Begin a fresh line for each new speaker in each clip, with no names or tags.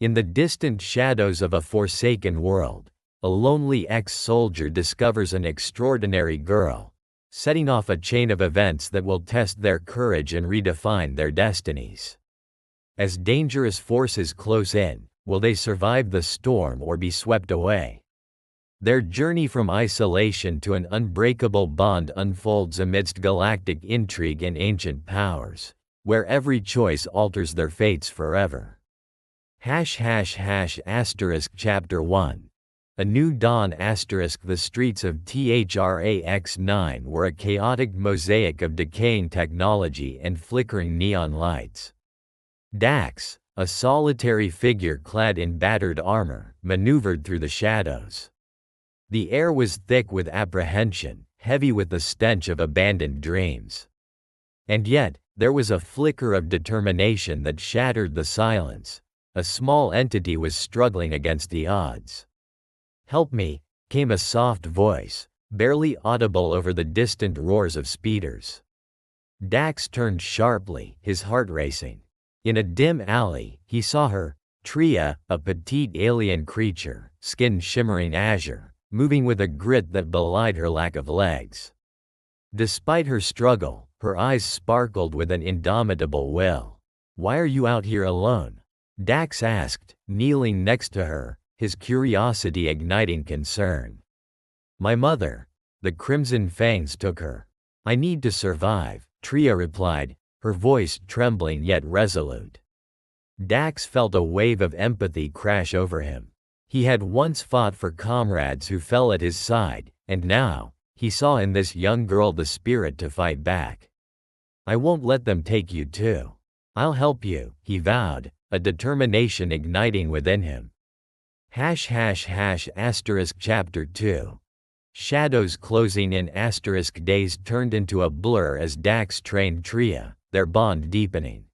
In the distant shadows of a forsaken world, a lonely ex-soldier discovers an extraordinary girl, setting off a chain of events that will test their courage and redefine their destinies. As dangerous forces close in, will they survive the storm or be swept away? Their journey from isolation to an unbreakable bond unfolds amidst galactic intrigue and ancient powers, where every choice alters their fates forever. Chapter 1. A New Dawn. The streets of THRAX-9 were a chaotic mosaic of decaying technology and flickering neon lights. Dax, a solitary figure clad in battered armor, maneuvered through the shadows. The air was thick with apprehension, heavy with the stench of abandoned dreams. And yet, there was a flicker of determination that shattered the silence. A small entity was struggling against the odds. "Help me," came a soft voice, barely audible over the distant roars of speeders. Dax turned sharply, his heart racing. In a dim alley, he saw her, Tria, a petite alien creature, skin shimmering azure, moving with a grit that belied her lack of legs. Despite her struggle, her eyes sparkled with an indomitable will. "Why are you out here alone?" Dax asked, kneeling next to her, his curiosity igniting concern. "My mother. The Crimson Fangs took her. I need to survive," Tria replied, her voice trembling yet resolute. Dax felt a wave of empathy crash over him. He had once fought for comrades who fell at his side, and now, he saw in this young girl the spirit to fight back. "I won't let them take you too. I'll help you," he vowed, a determination igniting within him. Chapter 2. Shadows closing in. Days turned into a blur as Dax trained Tria, their bond deepening.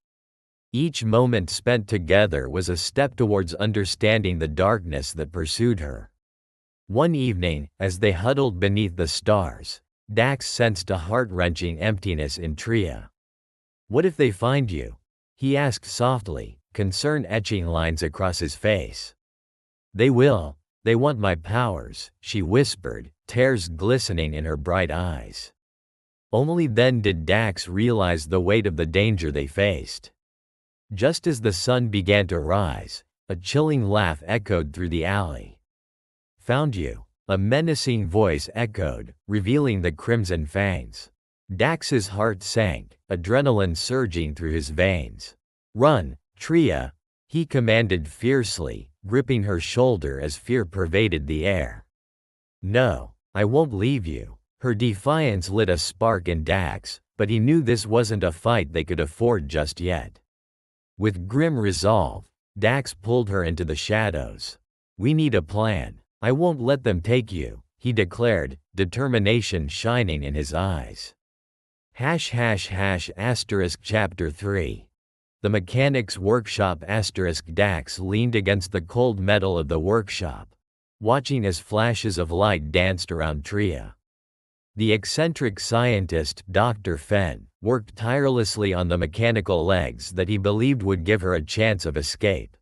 Each moment spent together was a step towards understanding the darkness that pursued her. One evening, as they huddled beneath the stars, Dax sensed a heart-wrenching emptiness in Tria. "What if they find you?" he asked softly, concern etching lines across his face. "They will. They want my powers," she whispered, tears glistening in her bright eyes. Only then did Dax realize the weight of the danger they faced. Just as the sun began to rise, a chilling laugh echoed through the alley. "Found you," a menacing voice echoed, revealing the Crimson Fangs. Dax's heart sank, adrenaline surging through his veins. "Run, Tria," he commanded fiercely, gripping her shoulder as fear pervaded the air. "No, I won't leave you." Her defiance lit a spark in Dax, but he knew this wasn't a fight they could afford just yet. With grim resolve, Dax pulled her into the shadows. "We need a plan. I won't let them take you," he declared, determination shining in his eyes. Chapter 3. The Mechanic's Workshop. Dax leaned against the cold metal of the workshop, watching as flashes of light danced around Tria. The eccentric scientist, Dr. Fenn, worked tirelessly on the mechanical legs that he believed would give her a chance of escape.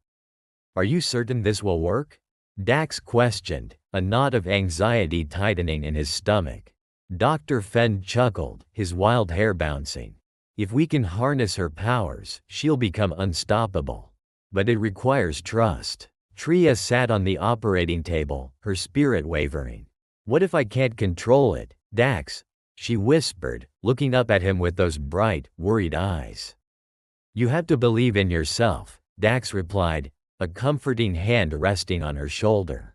"Are you certain this will work?" Dax questioned, a knot of anxiety tightening in his stomach. Dr. Fenn chuckled, his wild hair bouncing. "If we can harness her powers, she'll become unstoppable. But it requires trust." Tria sat on the operating table, her spirit wavering. "What if I can't control it, Dax?" she whispered, looking up at him with those bright, worried eyes. "You have to believe in yourself," Dax replied, a comforting hand resting on her shoulder.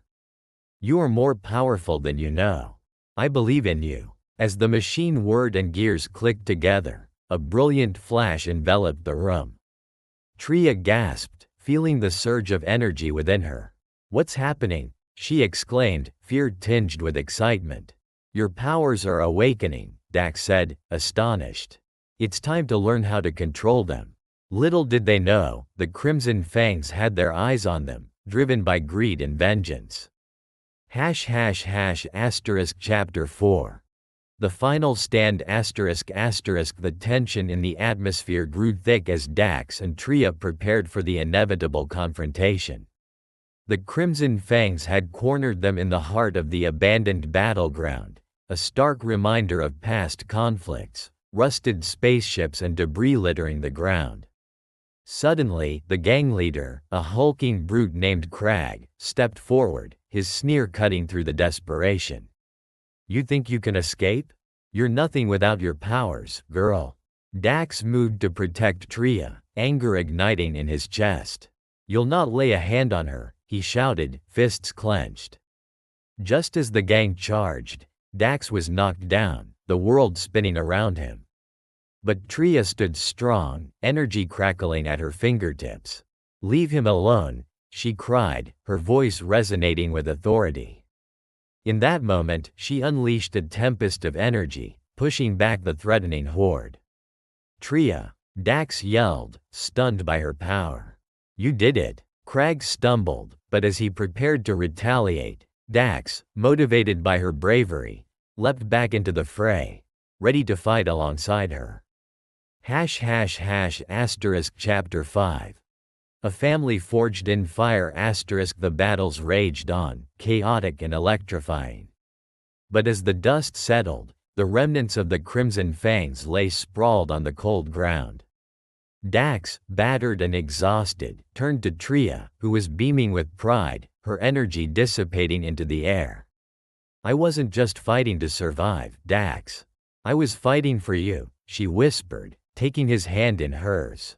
"You are more powerful than you know. I believe in you." As the machine whirred and gears clicked together, a brilliant flash enveloped the room. Tria gasped, feeling the surge of energy within her. "What's happening?" she exclaimed, fear tinged with excitement. "Your powers are awakening," Dax said, astonished. "It's time to learn how to control them." Little did they know, the Crimson Fangs had their eyes on them, driven by greed and vengeance. Chapter 4. The final stand ****. The tension in the atmosphere grew thick as Dax and Tria prepared for the inevitable confrontation. The Crimson Fangs had cornered them in the heart of the abandoned battleground, a stark reminder of past conflicts, rusted spaceships and debris littering the ground. Suddenly, the gang leader, a hulking brute named Crag, stepped forward, his sneer cutting through the desperation. "You think you can escape? You're nothing without your powers, girl." Dax moved to protect Tria, anger igniting in his chest. "You'll not lay a hand on her," he shouted, fists clenched. Just as the gang charged, Dax was knocked down, the world spinning around him. But Tria stood strong, energy crackling at her fingertips. "Leave him alone," she cried, her voice resonating with authority. In that moment, she unleashed a tempest of energy, pushing back the threatening horde. "Tria!" Dax yelled, stunned by her power. "You did it!" Crag stumbled, but as he prepared to retaliate, Dax, motivated by her bravery, leapt back into the fray, ready to fight alongside her. Chapter 5. A family forged in fire. The battles raged on, chaotic and electrifying. But as the dust settled, the remnants of the Crimson Fangs lay sprawled on the cold ground. Dax, battered and exhausted, turned to Tria, who was beaming with pride, her energy dissipating into the air. "I wasn't just fighting to survive, Dax. I was fighting for you," she whispered, taking his hand in hers.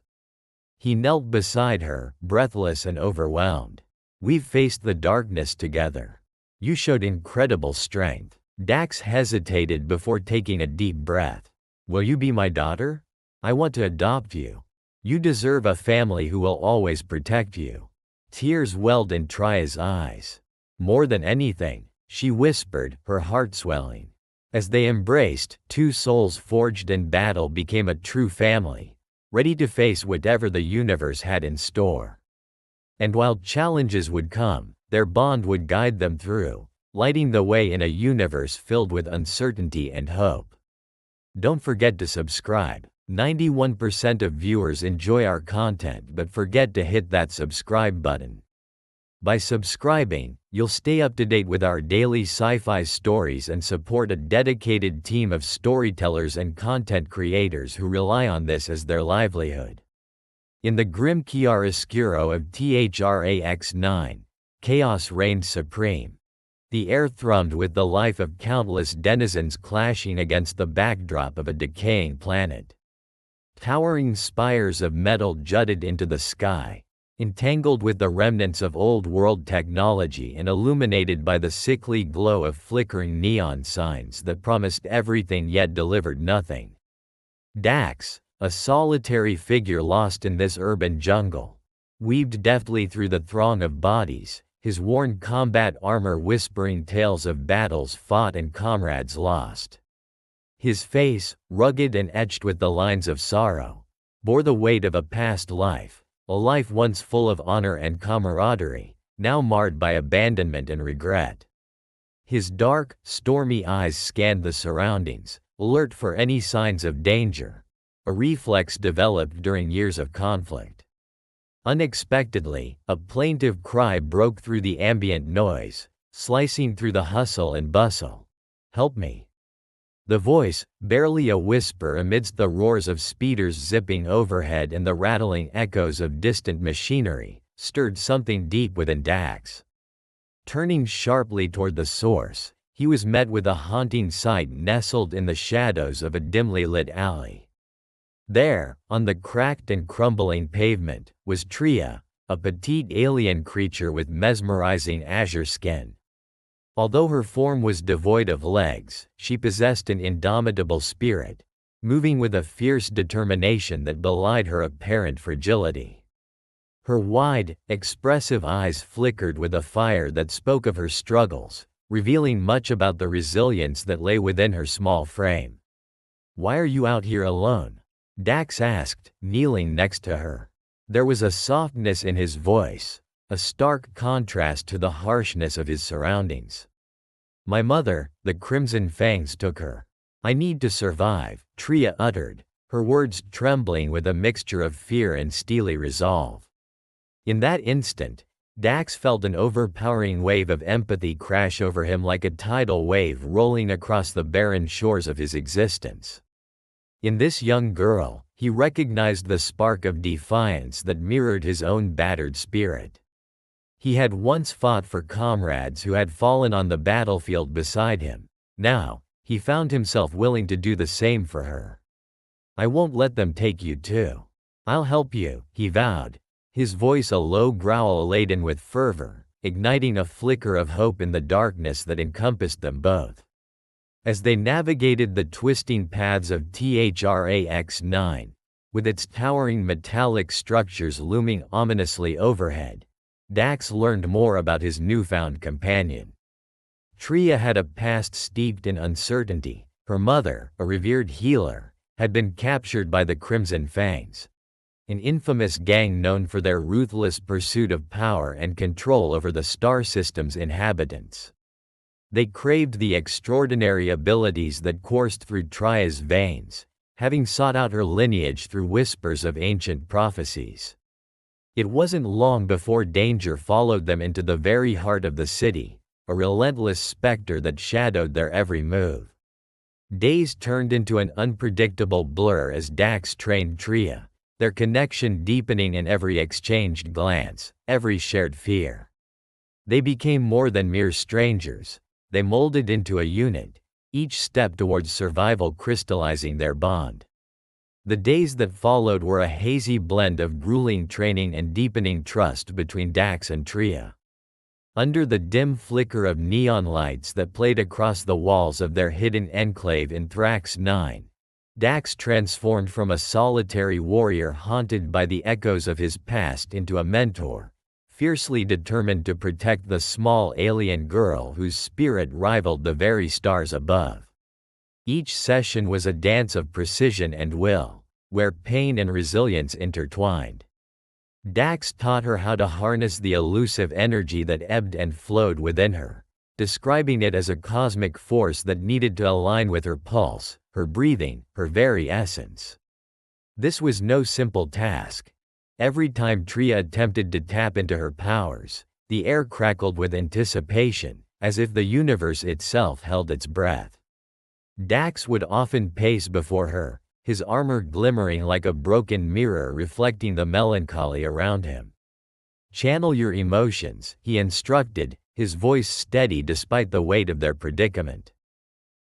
He knelt beside her, breathless and overwhelmed. "We've faced the darkness together. You showed incredible strength." Dax hesitated before taking a deep breath. "Will you be my daughter? I want to adopt you. You deserve a family who will always protect you." Tears welled in Tria's eyes. "More than anything," she whispered, her heart swelling. As they embraced, two souls forged in battle became a true family, ready to face whatever the universe had in store. And while challenges would come, their bond would guide them through, lighting the way in a universe filled with uncertainty and hope. Don't forget to subscribe. 91% of viewers enjoy our content but forget to hit that subscribe button. By subscribing, you'll stay up to date with our daily sci-fi stories and support a dedicated team of storytellers and content creators who rely on this as their livelihood. In the grim chiaroscuro of THRAX9, chaos reigned supreme. The air thrummed with the life of countless denizens clashing against the backdrop of a decaying planet. Towering spires of metal jutted into the sky, entangled with the remnants of old-world technology and illuminated by the sickly glow of flickering neon signs that promised everything yet delivered nothing. Dax, a solitary figure lost in this urban jungle, weaved deftly through the throng of bodies, his worn combat armor whispering tales of battles fought and comrades lost. His face, rugged and etched with the lines of sorrow, bore the weight of a past life. A life once full of honor and camaraderie, now marred by abandonment and regret. His dark, stormy eyes scanned the surroundings, alert for any signs of danger, a reflex developed during years of conflict. Unexpectedly, a plaintive cry broke through the ambient noise, slicing through the hustle and bustle. "Help me." The voice, barely a whisper amidst the roars of speeders zipping overhead and the rattling echoes of distant machinery, stirred something deep within Dax. Turning sharply toward the source, he was met with a haunting sight nestled in the shadows of a dimly lit alley. There, on the cracked and crumbling pavement, was Tria, a petite alien creature with mesmerizing azure skin. Although her form was devoid of legs, she possessed an indomitable spirit, moving with a fierce determination that belied her apparent fragility. Her wide, expressive eyes flickered with a fire that spoke of her struggles, revealing much about the resilience that lay within her small frame. "Why are you out here alone?" Dax asked, kneeling next to her. There was a softness in his voice, a stark contrast to the harshness of his surroundings. "My mother, the Crimson Fangs took her. I need to survive, Tria uttered, her words trembling with a mixture of fear and steely resolve. In that instant, Dax felt an overpowering wave of empathy crash over him like a tidal wave rolling across the barren shores of his existence. In this young girl, he recognized the spark of defiance that mirrored his own battered spirit. He had once fought for comrades who had fallen on the battlefield beside him. Now, he found himself willing to do the same for her. I won't let them take you too. I'll help you, he vowed, his voice a low growl laden with fervor, igniting a flicker of hope in the darkness that encompassed them both. As they navigated the twisting paths of THRAX-9, with its towering metallic structures looming ominously overhead, Dax learned more about his newfound companion. Tria had a past steeped in uncertainty. Her mother, a revered healer, had been captured by the Crimson Fangs, an infamous gang known for their ruthless pursuit of power and control over the star system's inhabitants. They craved the extraordinary abilities that coursed through Tria's veins, having sought out her lineage through whispers of ancient prophecies. It wasn't long before danger followed them into the very heart of the city, a relentless specter that shadowed their every move. Days turned into an unpredictable blur as Dax trained Tria, their connection deepening in every exchanged glance, every shared fear. They became more than mere strangers. They molded into a unit, each step towards survival crystallizing their bond. The days that followed were a hazy blend of grueling training and deepening trust between Dax and Tria. Under the dim flicker of neon lights that played across the walls of their hidden enclave in Thrax-9, Dax transformed from a solitary warrior haunted by the echoes of his past into a mentor, fiercely determined to protect the small alien girl whose spirit rivaled the very stars above. Each session was a dance of precision and will, where pain and resilience intertwined. Dax taught her how to harness the elusive energy that ebbed and flowed within her, describing it as a cosmic force that needed to align with her pulse, her breathing, her very essence. This was no simple task. Every time Tria attempted to tap into her powers, the air crackled with anticipation, as if the universe itself held its breath. Dax would often pace before her, his armor glimmering like a broken mirror reflecting the melancholy around him. Channel your emotions, he instructed, his voice steady despite the weight of their predicament.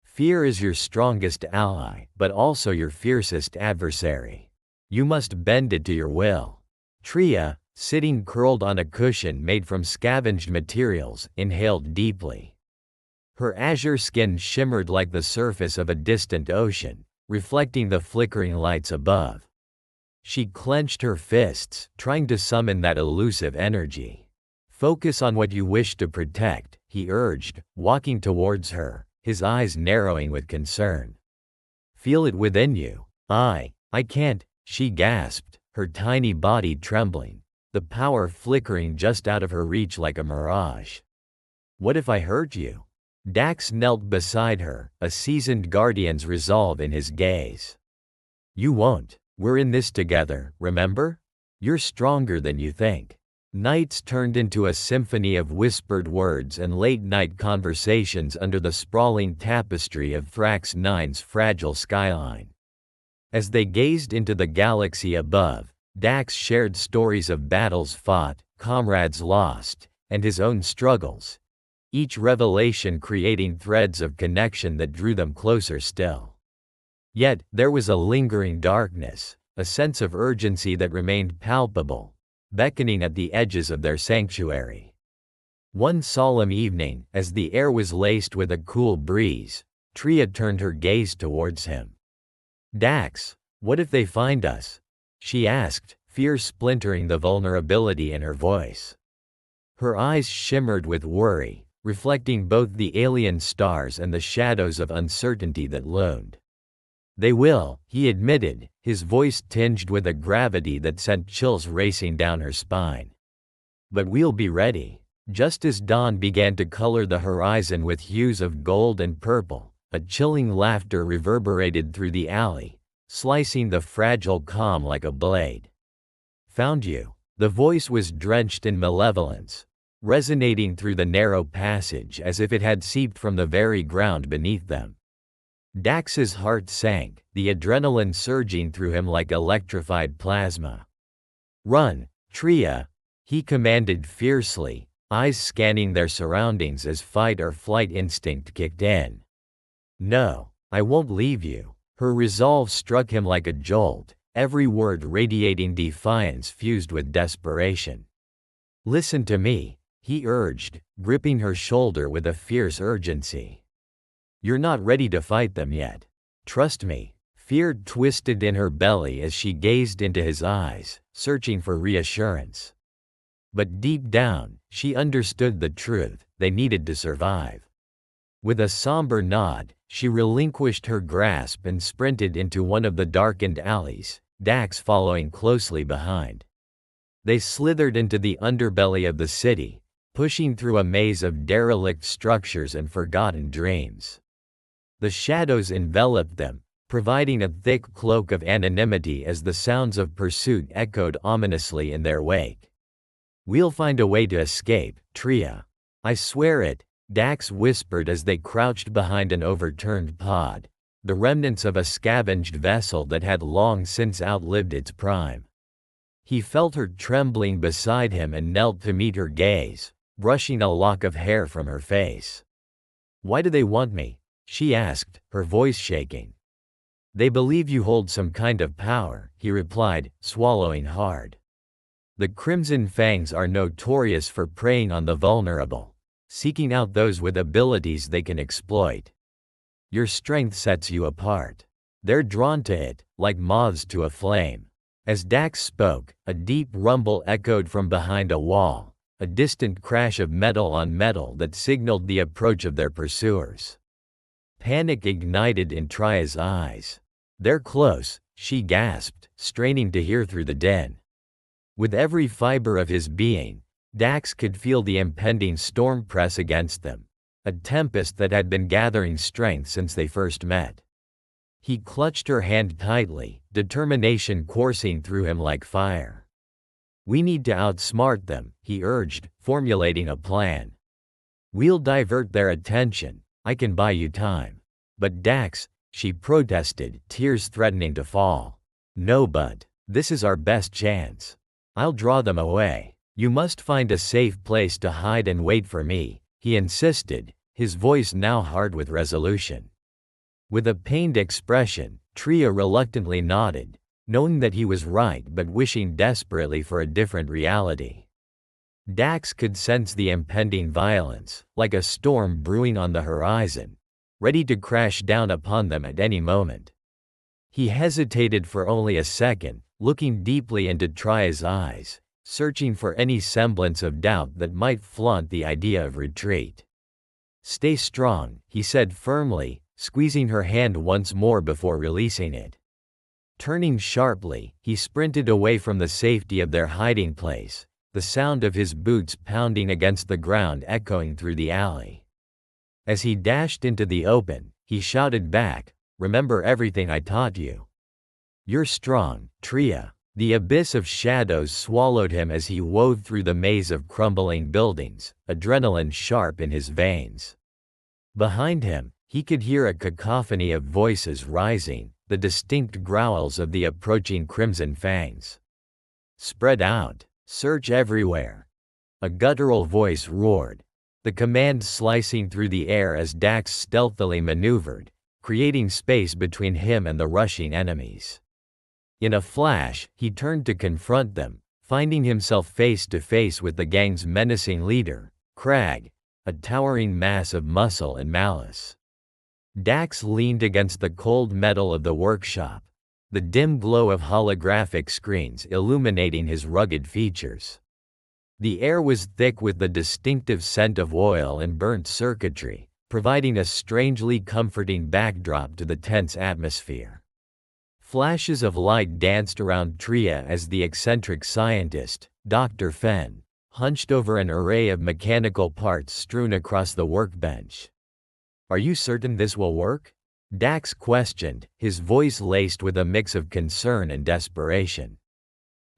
Fear is your strongest ally, but also your fiercest adversary. You must bend it to your will. Tria, sitting curled on a cushion made from scavenged materials, inhaled deeply. Her azure skin shimmered like the surface of a distant ocean, reflecting the flickering lights above. She clenched her fists, trying to summon that elusive energy. Focus on what you wish to protect, he urged, walking towards her, his eyes narrowing with concern. Feel it within you. I can't, she gasped, her tiny body trembling, the power flickering just out of her reach like a mirage. What if I hurt you? Dax knelt beside her, a seasoned guardian's resolve in his gaze. You won't. We're in this together, remember? You're stronger than you think. Nights turned into a symphony of whispered words and late-night conversations under the sprawling tapestry of Thrax-9's fragile skyline. As they gazed into the galaxy above, Dax shared stories of battles fought, comrades lost, and his own struggles, each revelation creating threads of connection that drew them closer still. Yet, there was a lingering darkness, a sense of urgency that remained palpable, beckoning at the edges of their sanctuary. One solemn evening, as the air was laced with a cool breeze, Tria turned her gaze towards him. Dax, what if they find us? She asked, fear splintering the vulnerability in her voice. Her eyes shimmered with worry, reflecting both the alien stars and the shadows of uncertainty that loomed. They will, he admitted, his voice tinged with a gravity that sent chills racing down her spine. But we'll be ready. Just as dawn began to color the horizon with hues of gold and purple, A chilling laughter reverberated through the alley, slicing the fragile calm like a blade. "Found you." The voice was drenched in malevolence, resonating through the narrow passage as if it had seeped from the very ground beneath them. Dax's heart sank, the adrenaline surging through him like electrified plasma. "Run, Tria," he commanded fiercely, eyes scanning their surroundings as fight or flight instinct kicked in. "No, I won't leave you." Her resolve struck him like a jolt, every word radiating defiance fused with desperation. "Listen to me," he urged, gripping her shoulder with a fierce urgency. "You're not ready to fight them yet. Trust me." Fear twisted in her belly as she gazed into his eyes, searching for reassurance. But deep down, she understood the truth: they needed to survive. With a somber nod, she relinquished her grasp and sprinted into one of the darkened alleys, Dax following closely behind. They slithered into the underbelly of the city, pushing through a maze of derelict structures and forgotten dreams. The shadows enveloped them, providing a thick cloak of anonymity as the sounds of pursuit echoed ominously in their wake. "We'll find a way to escape, Tria. I swear it," Dax whispered as they crouched behind an overturned pod, the remnants of a scavenged vessel that had long since outlived its prime. He felt her trembling beside him and knelt to meet her gaze, brushing a lock of hair from her face. "Why do they want me?" she asked, her voice shaking. "They believe you hold some kind of power," he replied, swallowing hard. "The Crimson Fangs are notorious for preying on the vulnerable, seeking out those with abilities they can exploit. Your strength sets you apart. They're drawn to it, like moths to a flame." As Dax spoke, a deep rumble echoed from behind a wall, a distant crash of metal on metal that signaled the approach of their pursuers. Panic ignited in Tria's eyes. "They're close," she gasped, straining to hear through the din. With every fiber of his being, Dax could feel the impending storm press against them, a tempest that had been gathering strength since they first met. He clutched her hand tightly, determination coursing through him like fire. "We need to outsmart them," he urged, formulating a plan. "We'll divert their attention. I can buy you time." "But Dax," she protested, tears threatening to fall. "No, bud. This is our best chance. I'll draw them away. You must find a safe place to hide and wait for me," he insisted, his voice now hard with resolution. With a pained expression, Tria reluctantly nodded, knowing that he was right but wishing desperately for a different reality. Dax could sense the impending violence, like a storm brewing on the horizon, ready to crash down upon them at any moment. He hesitated for only a second, looking deeply into Tria's eyes, searching for any semblance of doubt that might flaunt the idea of retreat. "Stay strong," he said firmly, squeezing her hand once more before releasing it. Turning sharply, he sprinted away from the safety of their hiding place, the sound of his boots pounding against the ground echoing through the alley. As he dashed into the open, he shouted back, "Remember everything I taught you. You're strong, Tria." The abyss of shadows swallowed him as he wove through the maze of crumbling buildings, adrenaline sharp in his veins. Behind him, he could hear a cacophony of voices rising, the distinct growls of the approaching Crimson Fangs. "Spread out. Search everywhere." A guttural voice roared, the command slicing through the air as Dax stealthily maneuvered, creating space between him and the rushing enemies. In a flash, he turned to confront them, finding himself face to face with the gang's menacing leader, Crag, a towering mass of muscle and malice. Dax leaned against the cold metal of the workshop, the dim glow of holographic screens illuminating his rugged features. The air was thick with the distinctive scent of oil and burnt circuitry, providing a strangely comforting backdrop to the tense atmosphere. Flashes of light danced around Tria as the eccentric scientist, Dr. Fenn, hunched over an array of mechanical parts strewn across the workbench. Are you certain this will work? Dax questioned, his voice laced with a mix of concern and desperation.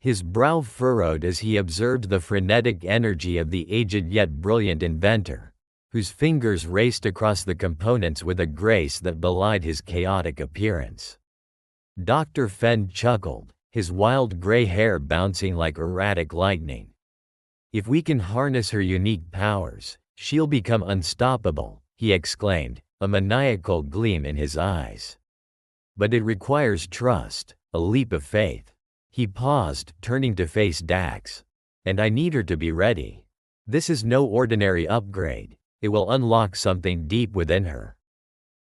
His brow furrowed as he observed the frenetic energy of the aged yet brilliant inventor, whose fingers raced across the components with a grace that belied his chaotic appearance. Dr. Fenn chuckled, his wild gray hair bouncing like erratic lightning. If we can harness her unique powers, she'll become unstoppable, he exclaimed, a maniacal gleam in his eyes. But it requires trust, a leap of faith. He paused, turning to face Dax. And I need her to be ready. This is no ordinary upgrade. It will unlock something deep within her.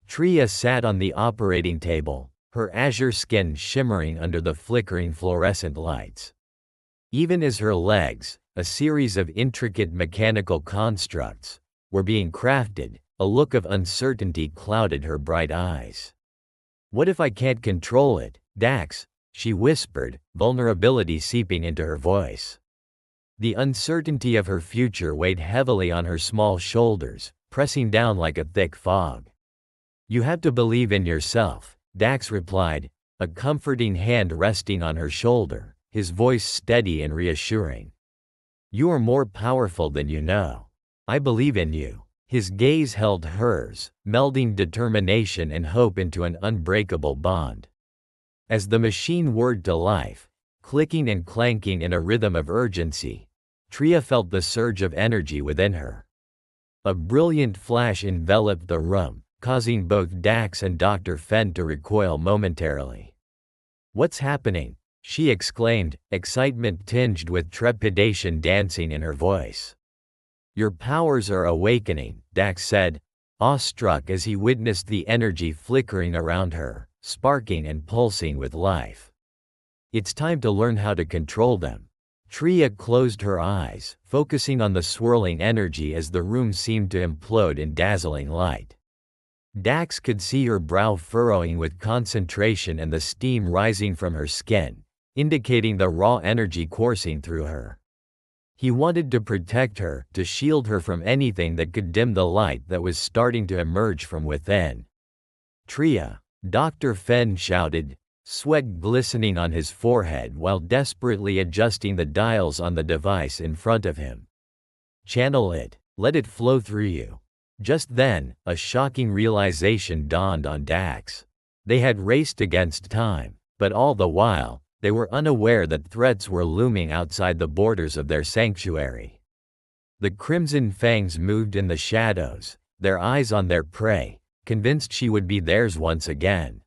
Tria sat on the operating table, her azure skin shimmering under the flickering fluorescent lights. Even as her legs, a series of intricate mechanical constructs, were being crafted, a look of uncertainty clouded her bright eyes. What if I can't control it, Dax? She whispered, vulnerability seeping into her voice. The uncertainty of her future weighed heavily on her small shoulders, pressing down like a thick fog. You have to believe in yourself, Dax replied, a comforting hand resting on her shoulder, his voice steady and reassuring. You are more powerful than you know. I believe in you. His gaze held hers, melding determination and hope into an unbreakable bond. As the machine whirred to life, clicking and clanking in a rhythm of urgency, Tria felt the surge of energy within her. A brilliant flash enveloped the room, causing both Dax and Dr. Fenn to recoil momentarily. What's happening? She exclaimed, excitement tinged with trepidation dancing in her voice. Your powers are awakening, Dax said, awestruck as he witnessed the energy flickering around her, sparking and pulsing with life. It's time to learn how to control them. Tria closed her eyes, focusing on the swirling energy as the room seemed to implode in dazzling light. Dax could see her brow furrowing with concentration and the steam rising from her skin, indicating the raw energy coursing through her. He wanted to protect her, to shield her from anything that could dim the light that was starting to emerge from within. Tria, Dr. Fenn shouted, sweat glistening on his forehead while desperately adjusting the dials on the device in front of him. Channel it, let it flow through you. Just then, a shocking realization dawned on Dax. They had raced against time, but all the while, they were unaware that threats were looming outside the borders of their sanctuary. The Crimson Fangs moved in the shadows, their eyes on their prey, convinced she would be theirs once again.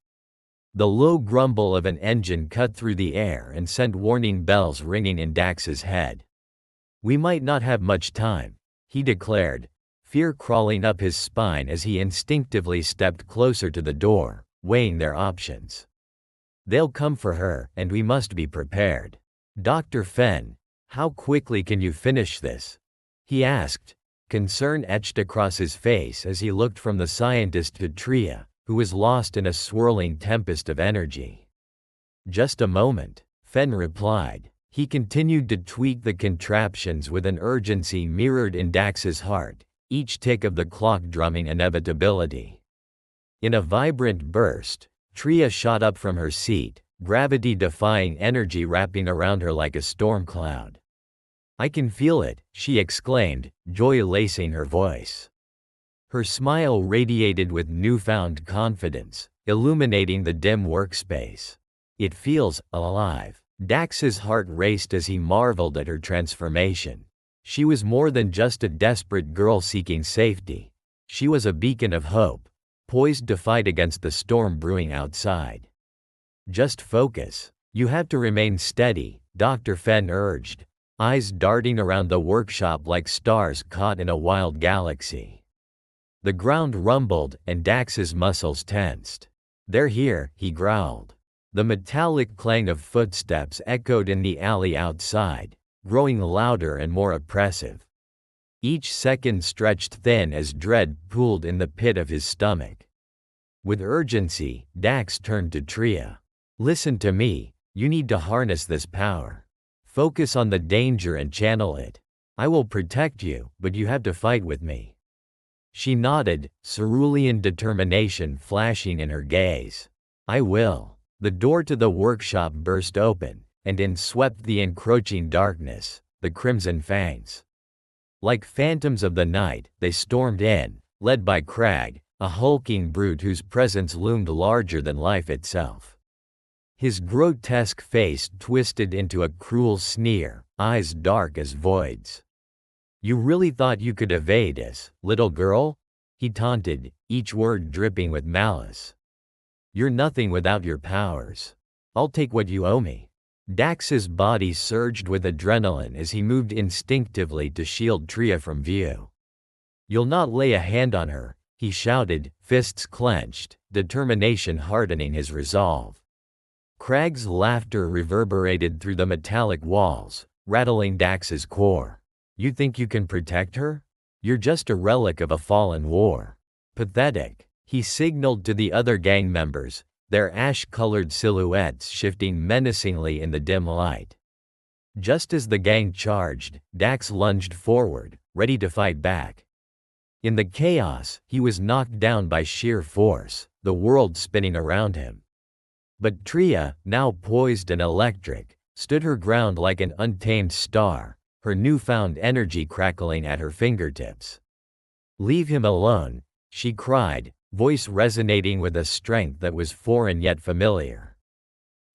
The low grumble of an engine cut through the air and sent warning bells ringing in Dax's head. We might not have much time, he declared, fear crawling up his spine as he instinctively stepped closer to the door, weighing their options. They'll come for her, and we must be prepared. Dr. Fenn, how quickly can you finish this? He asked, concern etched across his face as he looked from the scientist to Tria, who was lost in a swirling tempest of energy. Just a moment, Fenn replied. He continued to tweak the contraptions with an urgency mirrored in Dax's heart, each tick of the clock drumming inevitability. In a vibrant burst, Tria shot up from her seat, gravity-defying energy wrapping around her like a storm cloud. I can feel it, she exclaimed, joy lacing her voice. Her smile radiated with newfound confidence, illuminating the dim workspace. It feels alive. Dax's heart raced as he marveled at her transformation. She was more than just a desperate girl seeking safety. She was a beacon of hope, poised to fight against the storm brewing outside. Just focus. You have to remain steady, Dr. Fenn urged, eyes darting around the workshop like stars caught in a wild galaxy. The ground rumbled and Dax's muscles tensed. They're here, he growled. The metallic clang of footsteps echoed in the alley outside, growing louder and more oppressive. Each second stretched thin as dread pooled in the pit of his stomach. With urgency, Dax turned to Tria. Listen to me, you need to harness this power. Focus on the danger and channel it. I will protect you, but you have to fight with me. She nodded, cerulean determination flashing in her gaze. I will. The door to the workshop burst open, and in swept the encroaching darkness, the Crimson Fangs. Like phantoms of the night, they stormed in, led by Crag, a hulking brute whose presence loomed larger than life itself. His grotesque face twisted into a cruel sneer, eyes dark as voids. You really thought you could evade us, little girl? He taunted, each word dripping with malice. You're nothing without your powers. I'll take what you owe me. Dax's body surged with adrenaline as he moved instinctively to shield Tria from view. You'll not lay a hand on her, he shouted, fists clenched, determination hardening his resolve. Crag's laughter reverberated through the metallic walls, rattling Dax's core. You think you can protect her? You're just a relic of a fallen war. Pathetic. He signaled to the other gang members, their ash-colored silhouettes shifting menacingly in the dim light. Just as the gang charged, Dax lunged forward, ready to fight back. In the chaos, he was knocked down by sheer force, the world spinning around him. But Tria, now poised and electric, stood her ground like an untamed star, her newfound energy crackling at her fingertips. Leave him alone, she cried, voice resonating with a strength that was foreign yet familiar.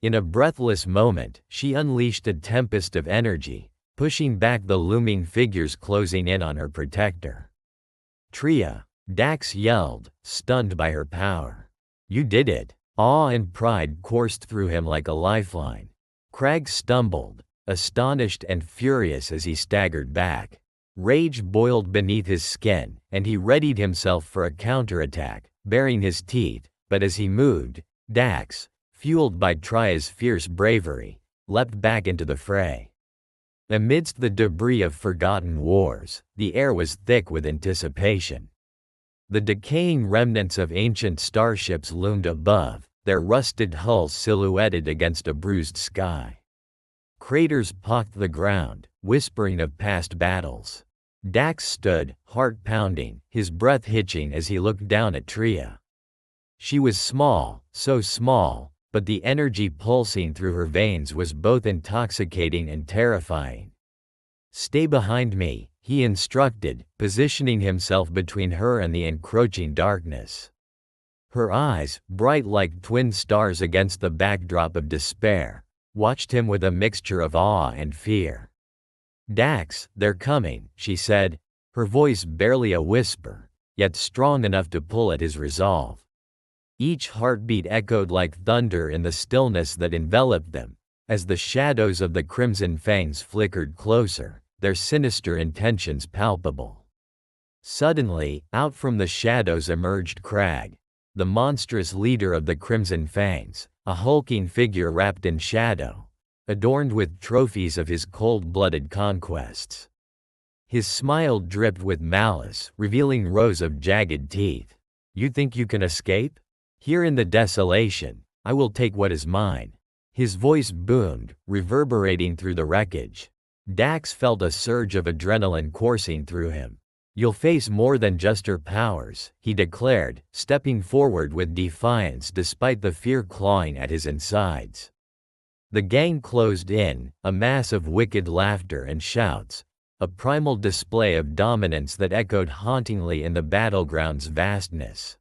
In a breathless moment, she unleashed a tempest of energy, pushing back the looming figures closing in on her protector. Tria, Dax yelled, stunned by her power. You did it. Awe and pride coursed through him like a lifeline. Crag stumbled, astonished and furious as he staggered back. Rage boiled beneath his skin, and he readied himself for a counterattack, baring his teeth, but as he moved, Dax, fueled by Tria's fierce bravery, leapt back into the fray. Amidst the debris of forgotten wars, the air was thick with anticipation. The decaying remnants of ancient starships loomed above, their rusted hulls silhouetted against a bruised sky. Craters pocked the ground, whispering of past battles. Dax stood, heart pounding, his breath hitching as he looked down at Tria. She was small, so small, but the energy pulsing through her veins was both intoxicating and terrifying. Stay behind me, he instructed, positioning himself between her and the encroaching darkness. Her eyes, bright like twin stars against the backdrop of despair, watched him with a mixture of awe and fear. Dax, they're coming, she said, her voice barely a whisper, yet strong enough to pull at his resolve. Each heartbeat echoed like thunder in the stillness that enveloped them, as the shadows of the Crimson Fangs flickered closer, their sinister intentions palpable. Suddenly, out from the shadows emerged Crag, the monstrous leader of the Crimson Fangs, a hulking figure wrapped in shadow, adorned with trophies of his cold-blooded conquests. His smile dripped with malice, revealing rows of jagged teeth. You think you can escape? Here in the desolation, I will take what is mine. His voice boomed, reverberating through the wreckage. Dax felt a surge of adrenaline coursing through him. You'll face more than just her powers, he declared, stepping forward with defiance despite the fear clawing at his insides. The gang closed in, a mass of wicked laughter and shouts, a primal display of dominance that echoed hauntingly in the battleground's vastness.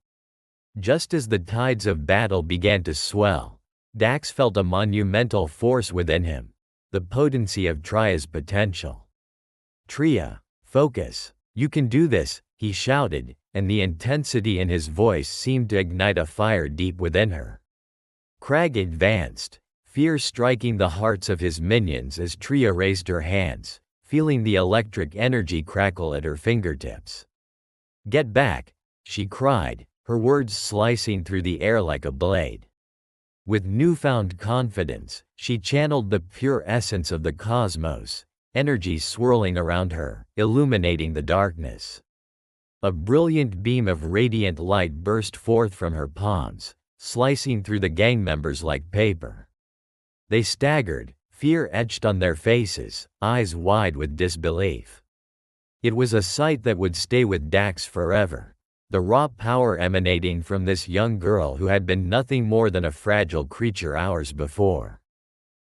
Just as the tides of battle began to swell, Dax felt a monumental force within him, the potency of Tria's potential. Tria, focus. You can do this, he shouted, and the intensity in his voice seemed to ignite a fire deep within her. Crag advanced, fear striking the hearts of his minions as Tria raised her hands, feeling the electric energy crackle at her fingertips. Get back, she cried, her words slicing through the air like a blade. With newfound confidence, she channeled the pure essence of the cosmos, energy swirling around her, illuminating the darkness. A brilliant beam of radiant light burst forth from her palms, slicing through the gang members like paper. They staggered, fear etched on their faces, eyes wide with disbelief. It was a sight that would stay with Dax forever. The raw power emanating from this young girl who had been nothing more than a fragile creature hours before.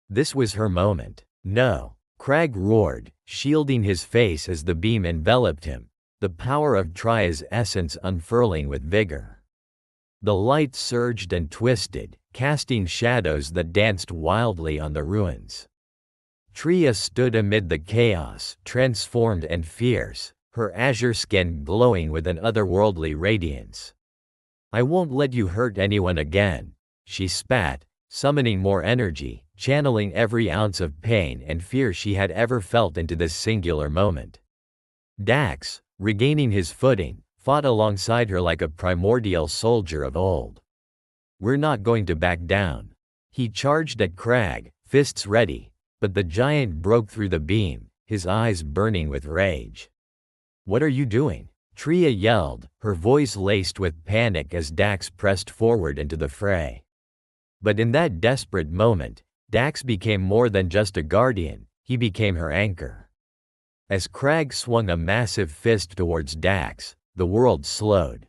This was her moment. No, Crag roared, shielding his face as the beam enveloped him, the power of Tria's essence unfurling with vigor. The light surged and twisted, casting shadows that danced wildly on the ruins. Tria stood amid the chaos, transformed and fierce, her azure skin glowing with an otherworldly radiance. "I won't let you hurt anyone again," she spat, summoning more energy, channeling every ounce of pain and fear she had ever felt into this singular moment. Dax, regaining his footing, fought alongside her like a primordial soldier of old. "We're not going to back down." He charged at Crag, fists ready, but the giant broke through the beam, his eyes burning with rage. "What are you doing?" Tria yelled, her voice laced with panic as Dax pressed forward into the fray. But in that desperate moment, Dax became more than just a guardian, he became her anchor. As Crag swung a massive fist towards Dax, the world slowed.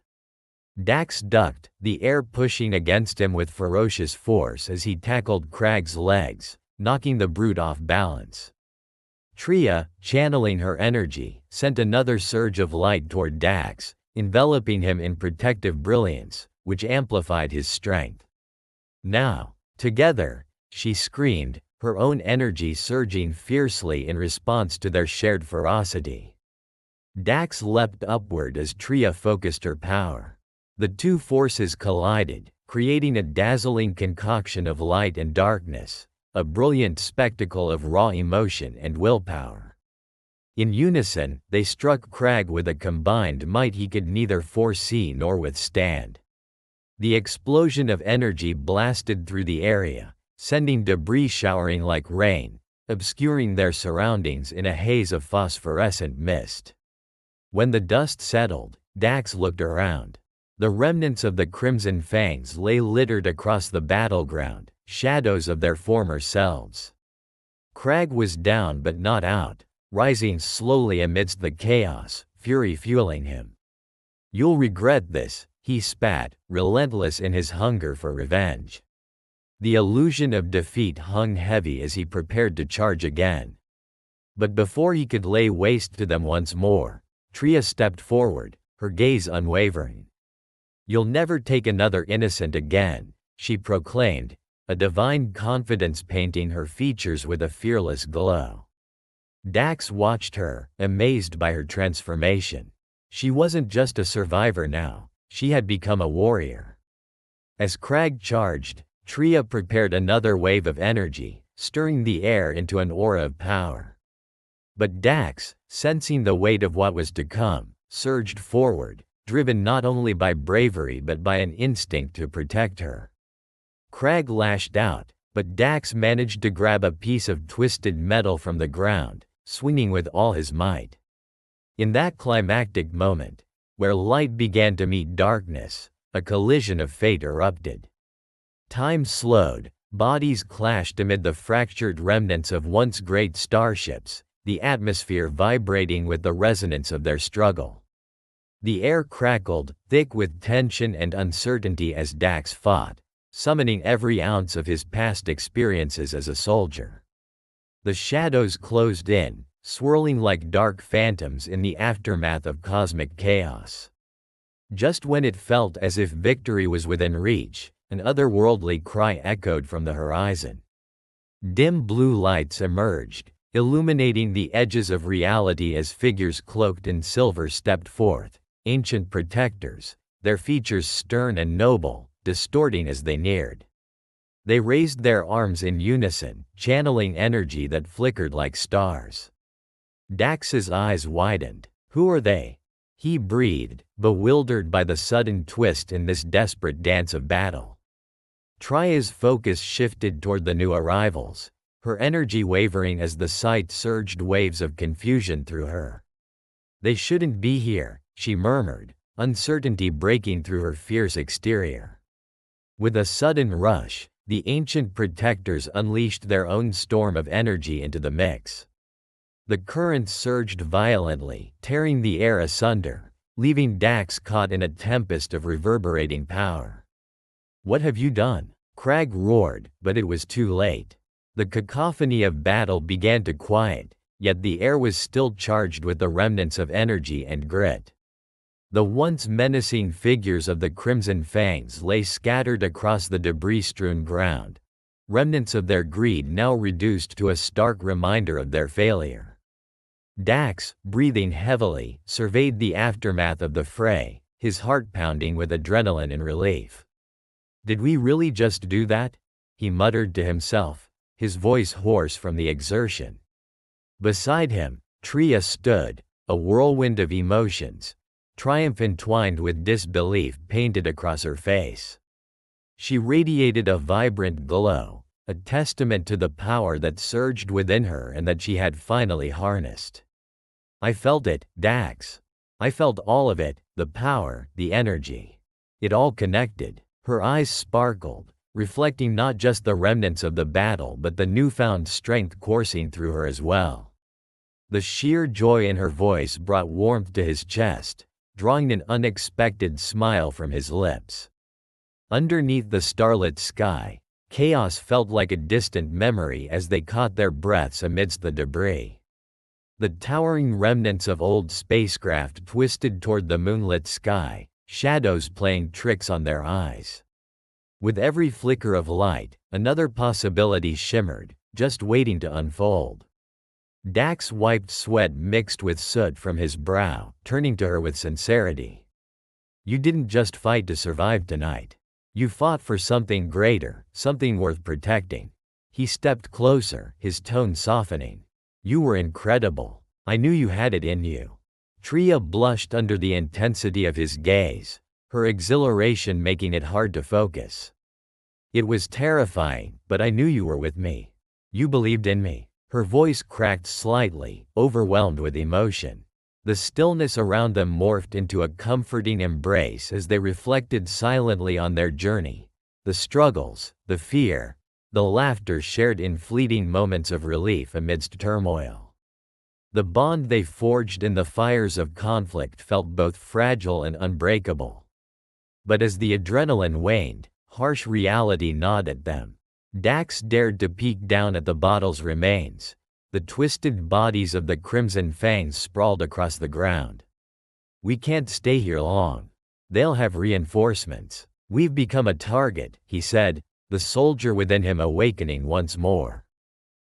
Dax ducked, the air pushing against him with ferocious force as he tackled Crag's legs, knocking the brute off balance. Tria, channeling her energy, sent another surge of light toward Dax, enveloping him in protective brilliance, which amplified his strength. "Now, together," she screamed, her own energy surging fiercely in response to their shared ferocity. Dax leapt upward as Tria focused her power. The two forces collided, creating a dazzling concoction of light and darkness, a brilliant spectacle of raw emotion and willpower. In unison, they struck Crag with a combined might he could neither foresee nor withstand. The explosion of energy blasted through the area, sending debris showering like rain, obscuring their surroundings in a haze of phosphorescent mist. When the dust settled, Dax looked around. The remnants of the Crimson Fangs lay littered across the battleground, shadows of their former selves. Crag was down but not out, rising slowly amidst the chaos, fury fueling him. "You'll regret this," he spat, relentless in his hunger for revenge. The illusion of defeat hung heavy as he prepared to charge again. But before he could lay waste to them once more, Tria stepped forward, her gaze unwavering. "You'll never take another innocent again," she proclaimed, a divine confidence painting her features with a fearless glow. Dax watched her, amazed by her transformation. She wasn't just a survivor now, she had become a warrior. As Crag charged, Tria prepared another wave of energy, stirring the air into an aura of power. But Dax, sensing the weight of what was to come, surged forward, driven not only by bravery but by an instinct to protect her. Crag lashed out, but Dax managed to grab a piece of twisted metal from the ground, swinging with all his might. In that climactic moment, where light began to meet darkness, a collision of fate erupted. Time slowed, bodies clashed amid the fractured remnants of once great starships, the atmosphere vibrating with the resonance of their struggle. The air crackled, thick with tension and uncertainty as Dax fought, summoning every ounce of his past experiences as a soldier. The shadows closed in, swirling like dark phantoms in the aftermath of cosmic chaos. Just when it felt as if victory was within reach, an otherworldly cry echoed from the horizon. Dim blue lights emerged, illuminating the edges of reality as figures cloaked in silver stepped forth, ancient protectors, their features stern and noble, distorting as they neared. They raised their arms in unison, channeling energy that flickered like stars. Dax's eyes widened. "Who are they?" he breathed, bewildered by the sudden twist in this desperate dance of battle. Tria's focus shifted toward the new arrivals, her energy wavering as the sight surged waves of confusion through her. "They shouldn't be here," she murmured, uncertainty breaking through her fierce exterior. With a sudden rush, the ancient protectors unleashed their own storm of energy into the mix. The currents surged violently, tearing the air asunder, leaving Dax caught in a tempest of reverberating power. "What have you done?" Crag roared, but it was too late. The cacophony of battle began to quiet, yet the air was still charged with the remnants of energy and grit. The once menacing figures of the Crimson Fangs lay scattered across the debris-strewn ground, remnants of their greed now reduced to a stark reminder of their failure. Dax, breathing heavily, surveyed the aftermath of the fray, his heart pounding with adrenaline and relief. "Did we really just do that?" he muttered to himself, his voice hoarse from the exertion. Beside him, Tria stood, a whirlwind of emotions, triumph entwined with disbelief painted across her face. She radiated a vibrant glow, a testament to the power that surged within her and that she had finally harnessed. "I felt it, Dax. I felt all of it, the power, the energy. It all connected." Her eyes sparkled, reflecting not just the remnants of the battle but the newfound strength coursing through her as well. The sheer joy in her voice brought warmth to his chest, drawing an unexpected smile from his lips. Underneath the starlit sky, chaos felt like a distant memory as they caught their breaths amidst the debris. The towering remnants of old spacecraft twisted toward the moonlit sky, shadows playing tricks on their eyes. With every flicker of light, another possibility shimmered, just waiting to unfold. Dax wiped sweat mixed with soot from his brow, turning to her with sincerity. "You didn't just fight to survive tonight. You fought for something greater, something worth protecting." He stepped closer, his tone softening. "You were incredible. I knew you had it in you." Tria blushed under the intensity of his gaze, her exhilaration making it hard to focus. "It was terrifying, but I knew you were with me. You believed in me." Her voice cracked slightly, overwhelmed with emotion. The stillness around them morphed into a comforting embrace as they reflected silently on their journey, the struggles, the fear, the laughter shared in fleeting moments of relief amidst turmoil. The bond they forged in the fires of conflict felt both fragile and unbreakable. But as the adrenaline waned, harsh reality gnawed at them. Dax dared to peek down at the bottle's remains. The twisted bodies of the Crimson Fangs sprawled across the ground. "We can't stay here long. They'll have reinforcements. We've become a target," he said, the soldier within him awakening once more.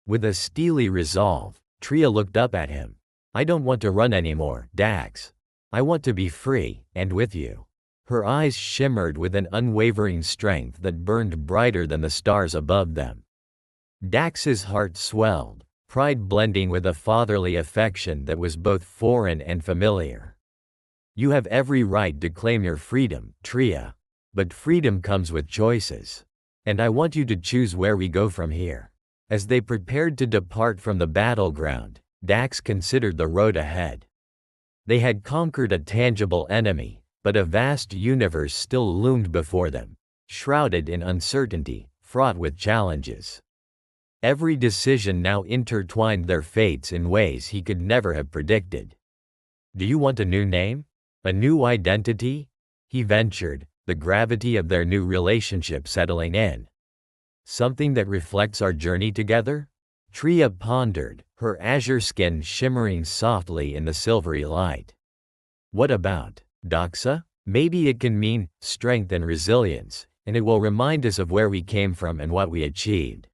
With a steely resolve, Tria looked up at him. "I don't want to run anymore, Dax. I want to be free, and with you." Her eyes shimmered with an unwavering strength that burned brighter than the stars above them. Dax's heart swelled, pride blending with a fatherly affection that was both foreign and familiar. "You have every right to claim your freedom, Tria. But freedom comes with choices. And I want you to choose where we go from here." As they prepared to depart from the battleground, Dax considered the road ahead. They had conquered a tangible enemy, but a vast universe still loomed before them, shrouded in uncertainty, fraught with challenges. Every decision now intertwined their fates in ways he could never have predicted. "Do you want a new name? A new identity?" he ventured, the gravity of their new relationship settling in. "Something that reflects our journey together?" Tria pondered, her azure skin shimmering softly in the silvery light. "What about Doxa? Maybe it can mean strength and resilience, and it will remind us of where we came from and what we achieved."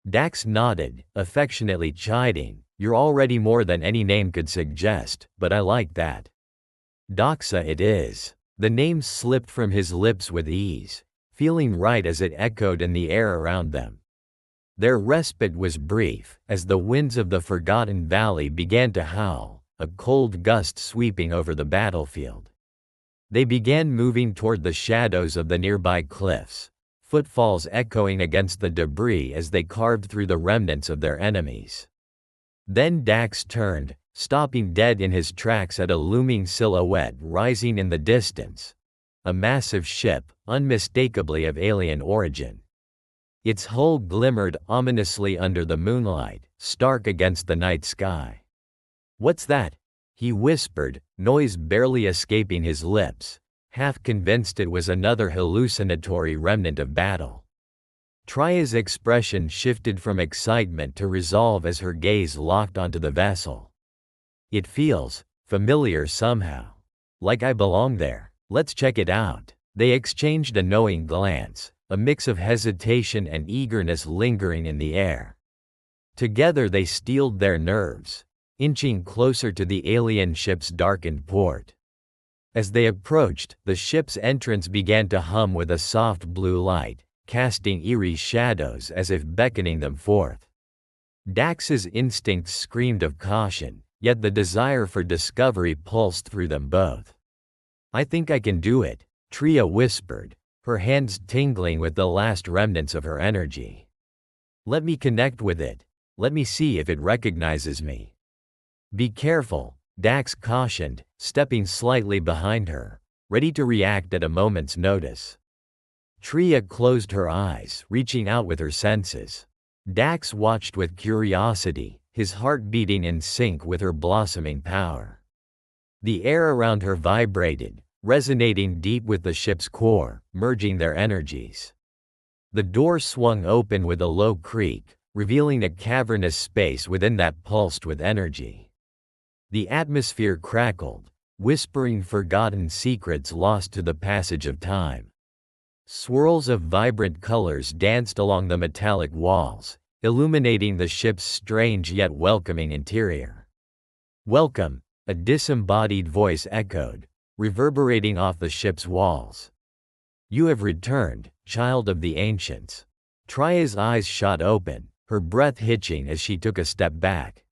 Dax nodded, affectionately chiding, "You're already more than any name could suggest, but I like that." "Doxa it is." The name slipped from his lips with ease, feeling right as it echoed in the air around them. Their respite was brief, as the winds of the Forgotten Valley began to howl, a cold gust sweeping over the battlefield. They began moving toward the shadows of the nearby cliffs, footfalls echoing against the debris as they carved through the remnants of their enemies. Then Dax turned, stopping dead in his tracks at a looming silhouette rising in the distance. A massive ship, unmistakably of alien origin. Its hull glimmered ominously under the moonlight, stark against the night sky. "What's that?" he whispered, noise barely escaping his lips, half convinced it was another hallucinatory remnant of battle. Tria's expression shifted from excitement to resolve as her gaze locked onto the vessel. "It feels familiar somehow. Like I belong there. Let's check it out." They exchanged a knowing glance, a mix of hesitation and eagerness lingering in the air. Together they steeled their nerves, inching closer to the alien ship's darkened port. As they approached, the ship's entrance began to hum with a soft blue light, casting eerie shadows as if beckoning them forth. Dax's instincts screamed of caution, yet the desire for discovery pulsed through them both. "I think I can do it," Tria whispered, her hands tingling with the last remnants of her energy. "Let me connect with it. Let me see if it recognizes me." "Be careful," Dax cautioned, stepping slightly behind her, ready to react at a moment's notice. Tria closed her eyes, reaching out with her senses. Dax watched with curiosity, his heart beating in sync with her blossoming power. The air around her vibrated, resonating deep with the ship's core, merging their energies. The door swung open with a low creak, revealing a cavernous space within that pulsed with energy. The atmosphere crackled, whispering forgotten secrets lost to the passage of time. Swirls of vibrant colors danced along the metallic walls, illuminating the ship's strange yet welcoming interior. "Welcome," a disembodied voice echoed, reverberating off the ship's walls. "You have returned, child of the ancients." Tria's eyes shot open, her breath hitching as she took a step back.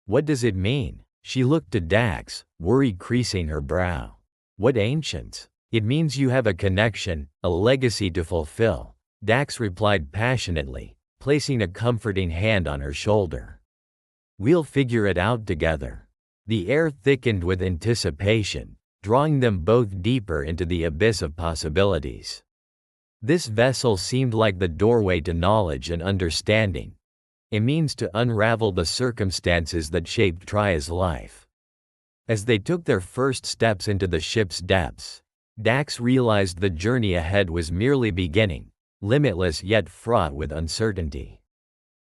"What does it mean?" She looked to Dax, worry creasing her brow. "What ancients?" "It means you have a connection, a legacy to fulfill," Dax replied passionately, placing a comforting hand on her shoulder. "We'll figure it out together." The air thickened with anticipation, drawing them both deeper into the abyss of possibilities. This vessel seemed like the doorway to knowledge and understanding, a means to unravel the circumstances that shaped Tria's life. As they took their first steps into the ship's depths, Dax realized the journey ahead was merely beginning, limitless yet fraught with uncertainty.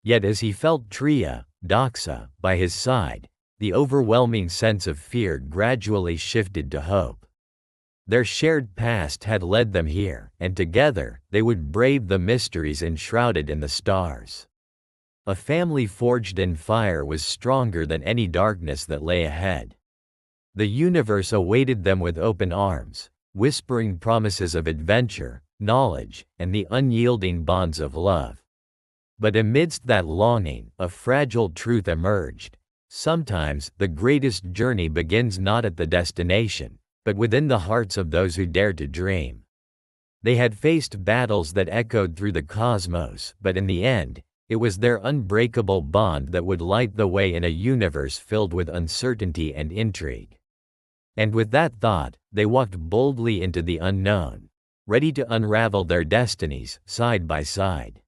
Yet as he felt Tria, Doxa, by his side, the overwhelming sense of fear gradually shifted to hope. Their shared past had led them here, and together, they would brave the mysteries enshrouded in the stars. A family forged in fire was stronger than any darkness that lay ahead. The universe awaited them with open arms, whispering promises of adventure, knowledge, and the unyielding bonds of love. But amidst that longing, a fragile truth emerged. Sometimes, the greatest journey begins not at the destination, but within the hearts of those who dare to dream. They had faced battles that echoed through the cosmos, but in the end, it was their unbreakable bond that would light the way in a universe filled with uncertainty and intrigue. And with that thought, they walked boldly into the unknown, ready to unravel their destinies, side by side.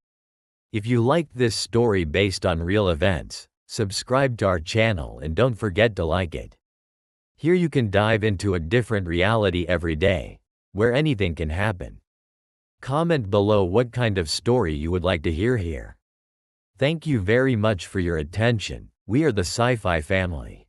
If you liked this story based on real events, subscribe to our channel and don't forget to like it. Here you can dive into a different reality every day, where anything can happen. Comment below what kind of story you would like to hear here. Thank you very much for your attention. We are the Sci-Fi family.